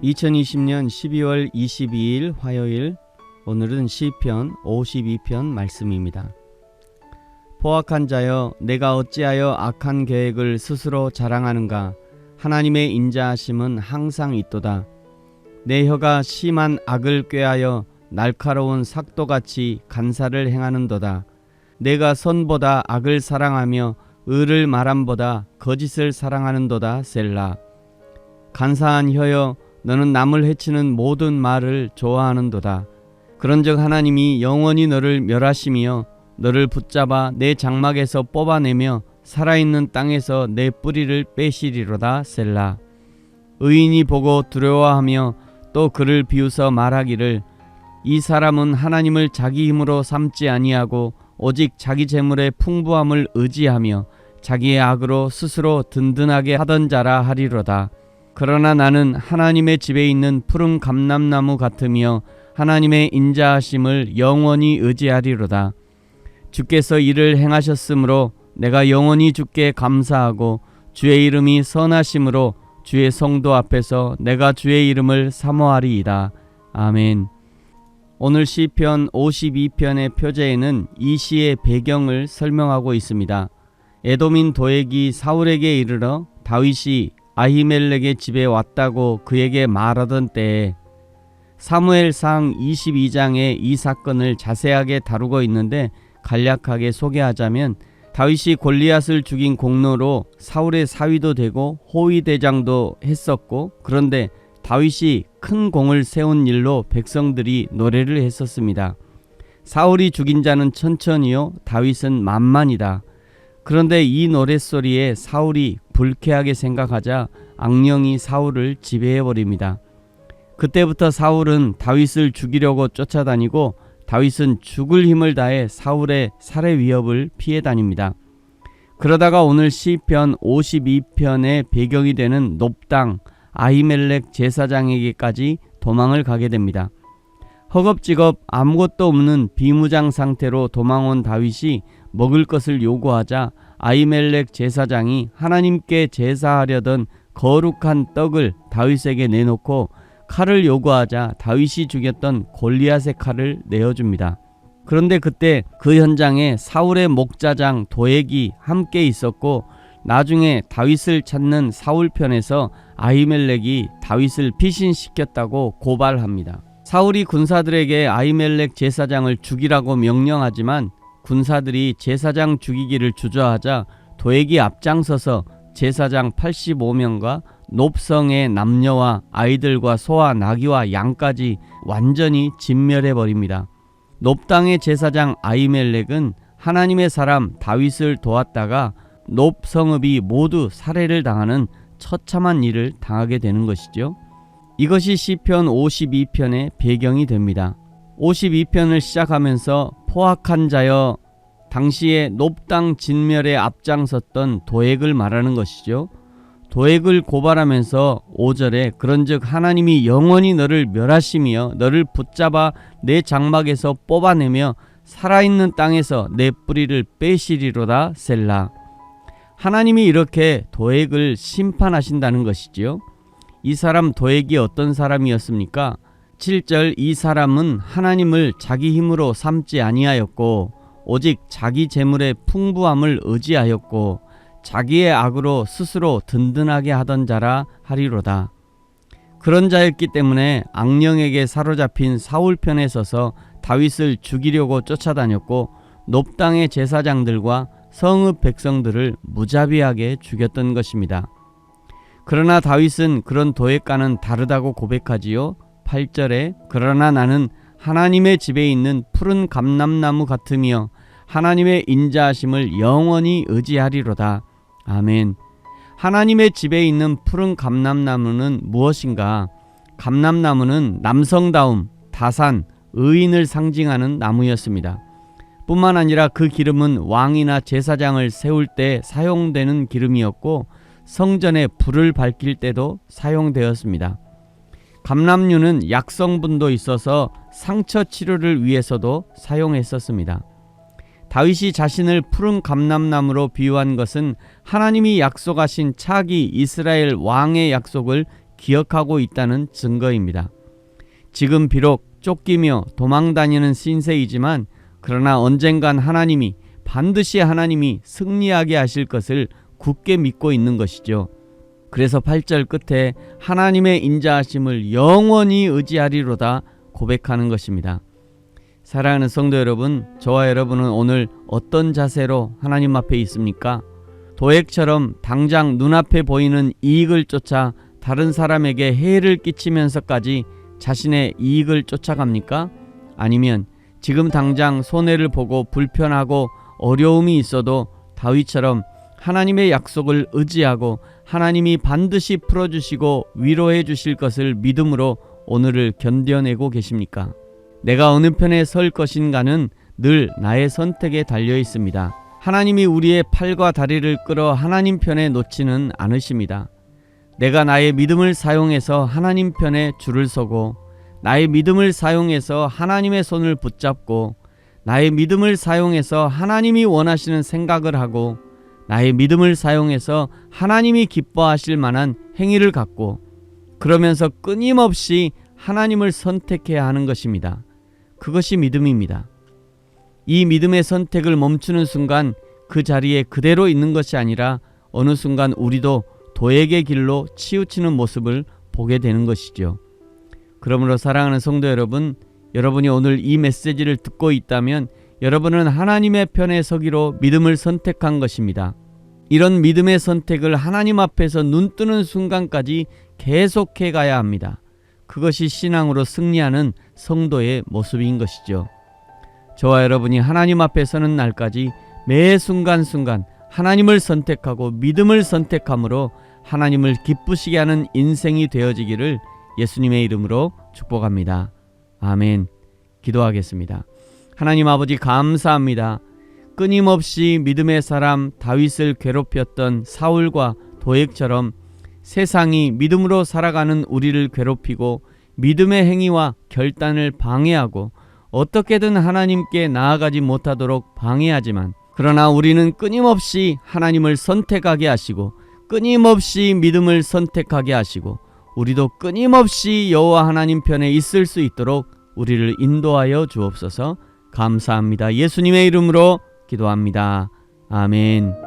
2020년 12월 22일 화요일, 오늘은 시편 52편 말씀입니다. 포악한 자여, 내가 어찌하여 악한 계획을 스스로 자랑하는가? 하나님의 인자하심은 항상 있도다. 내 혀가 심한 악을 꾀하여 날카로운 삭도같이 간사를 행하는도다. 내가 선보다 악을 사랑하며 의를 말함보다 거짓을 사랑하는도다. 셀라. 간사한 혀여, 너는 남을 해치는 모든 말을 좋아하는도다. 그런즉 하나님이 영원히 너를 멸하시며 너를 붙잡아 내 장막에서 뽑아내며 살아있는 땅에서 내 뿌리를 빼시리로다. 셀라. 의인이 보고 두려워하며 또 그를 비웃어 말하기를, 이 사람은 하나님을 자기 힘으로 삼지 아니하고 오직 자기 재물의 풍부함을 의지하며 자기의 악으로 스스로 든든하게 하던 자라 하리로다. 그러나 나는 하나님의 집에 있는 푸른 감람나무 같으며 하나님의 인자하심을 영원히 의지하리로다. 주께서 이를 행하셨으므로 내가 영원히 주께 감사하고 주의 이름이 선하심으로 주의 성도 앞에서 내가 주의 이름을 사모하리이다. 아멘. 오늘 시편 52편의 표제에는 이 시의 배경을 설명하고 있습니다. 에돔인 도액이 사울에게 이르러 다윗이 아히멜렉의 집에 왔다고 그에게 말하던 때에, 사무엘상 22장에 이 사건을 자세하게 다루고 있는데 간략하게 소개하자면, 다윗이 골리앗을 죽인 공로로 사울의 사위도 되고 호위대장도 했었고, 그런데 다윗이 큰 공을 세운 일로 백성들이 노래를 했었습니다. 사울이 죽인 자는 천천히요, 다윗은 만만이다. 그런데 이 노랫소리에 사울이 불쾌하게 생각하자 악령이 사울을 지배해버립니다. 그때부터 사울은 다윗을 죽이려고 쫓아다니고 다윗은 죽을 힘을 다해 사울의 살해 위협을 피해 다닙니다. 그러다가 오늘 시편 52편의 배경이 되는 놉당 아히멜렉 제사장에게까지 도망을 가게 됩니다. 허겁지겁 아무것도 없는 비무장 상태로 도망온 다윗이 먹을 것을 요구하자 아히멜렉 제사장이 하나님께 제사하려던 거룩한 떡을 다윗에게 내놓고 칼을 요구하자 다윗이 죽였던 골리앗의 칼을 내어줍니다. 그런데 그때 그 현장에 사울의 목자장 도액이 함께 있었고, 나중에 다윗을 찾는 사울 편에서 아히멜렉이 다윗을 피신시켰다고 고발합니다. 사울이 군사들에게 아히멜렉 제사장을 죽이라고 명령하지만 군사들이 제사장 죽이기를 주저하자 도액이 앞장서서 제사장 85명과 놉성의 남녀와 아이들과 소와 나귀와 양까지 완전히 진멸해버립니다. 놉당의 제사장 아히멜렉은 하나님의 사람 다윗을 도왔다가 놉 성읍이 모두 살해를 당하는 처참한 일을 당하게 되는 것이죠. 이것이 시편 52편의 배경이 됩니다. 52편을 시작하면서 포악한 자여, 당시에 놉당 진멸에 앞장섰던 도액을 말하는 것이죠. 도액을 고발하면서 5절에 그런즉 하나님이 영원히 너를 멸하시며 너를 붙잡아 내 장막에서 뽑아내며 살아있는 땅에서 내 뿌리를 빼시리로다. 셀라. 하나님이 이렇게 도액을 심판하신다는 것이지요. 이 사람 도액이 어떤 사람이었습니까? 7절, 이 사람은 하나님을 자기 힘으로 삼지 아니하였고 오직 자기 재물의 풍부함을 의지하였고 자기의 악으로 스스로 든든하게 하던 자라 하리로다. 그런 자였기 때문에 악령에게 사로잡힌 사울 편에 서서 다윗을 죽이려고 쫓아다녔고 놉당의 제사장들과 성읍 백성들을 무자비하게 죽였던 것입니다. 그러나 다윗은 그런 도액과는 다르다고 고백하지요. 8절에 그러나 나는 하나님의 집에 있는 푸른 감람나무 같으며 하나님의 인자하심을 영원히 의지하리로다. 아멘. 하나님의 집에 있는 푸른 감람나무는 무엇인가? 감람나무는 남성다움, 다산, 의인을 상징하는 나무였습니다. 뿐만 아니라 그 기름은 왕이나 제사장을 세울 때 사용되는 기름이었고 성전에 불을 밝힐 때도 사용되었습니다. 감람류는 약성분도 있어서 상처 치료를 위해서도 사용했었습니다. 다윗이 자신을 푸른 감람나무로 비유한 것은 하나님이 약속하신 차기 이스라엘 왕의 약속을 기억하고 있다는 증거입니다. 지금 비록 쫓기며 도망다니는 신세이지만 그러나 언젠간 반드시 하나님이 승리하게 하실 것을 굳게 믿고 있는 것이죠. 그래서 8절 끝에 하나님의 인자하심을 영원히 의지하리로다 고백하는 것입니다. 사랑하는 성도 여러분, 저와 여러분은 오늘 어떤 자세로 하나님 앞에 있습니까? 도액처럼 당장 눈앞에 보이는 이익을 쫓아 다른 사람에게 해를 끼치면서까지 자신의 이익을 쫓아갑니까? 아니면 지금 당장 손해를 보고 불편하고 어려움이 있어도 다윗처럼 하나님의 약속을 의지하고 하나님이 반드시 풀어주시고 위로해 주실 것을 믿음으로 오늘을 견뎌내고 계십니까? 내가 어느 편에 설 것인가는 늘 나의 선택에 달려 있습니다. 하나님이 우리의 팔과 다리를 끌어 하나님 편에 놓지는 않으십니다. 내가 나의 믿음을 사용해서 하나님 편에 줄을 서고 나의 믿음을 사용해서 하나님의 손을 붙잡고 나의 믿음을 사용해서 하나님이 원하시는 생각을 하고 나의 믿음을 사용해서 하나님이 기뻐하실 만한 행위를 갖고 그러면서 끊임없이 하나님을 선택해야 하는 것입니다. 그것이 믿음입니다. 이 믿음의 선택을 멈추는 순간 그 자리에 그대로 있는 것이 아니라 어느 순간 우리도 도액의 길로 치우치는 모습을 보게 되는 것이죠. 그러므로 사랑하는 성도 여러분, 여러분이 오늘 이 메시지를 듣고 있다면 여러분은 하나님의 편에 서기로 믿음을 선택한 것입니다. 이런 믿음의 선택을 하나님 앞에서 눈 뜨는 순간까지 계속해 가야 합니다. 그것이 신앙으로 승리하는 성도의 모습인 것이죠. 저와 여러분이 하나님 앞에 서는 날까지 매 순간순간 하나님을 선택하고 믿음을 선택함으로 하나님을 기쁘시게 하는 인생이 되어지기를 예수님의 이름으로 축복합니다. 아멘. 기도하겠습니다. 하나님 아버지 감사합니다. 끊임없이 믿음의 사람 다윗을 괴롭혔던 사울과 도액처럼 세상이 믿음으로 살아가는 우리를 괴롭히고 믿음의 행위와 결단을 방해하고 어떻게든 하나님께 나아가지 못하도록 방해하지만 그러나 우리는 끊임없이 하나님을 선택하게 하시고 끊임없이 믿음을 선택하게 하시고 우리도 끊임없이 여호와 하나님 편에 있을 수 있도록 우리를 인도하여 주옵소서. 감사합니다. 예수님의 이름으로 기도합니다. 아멘.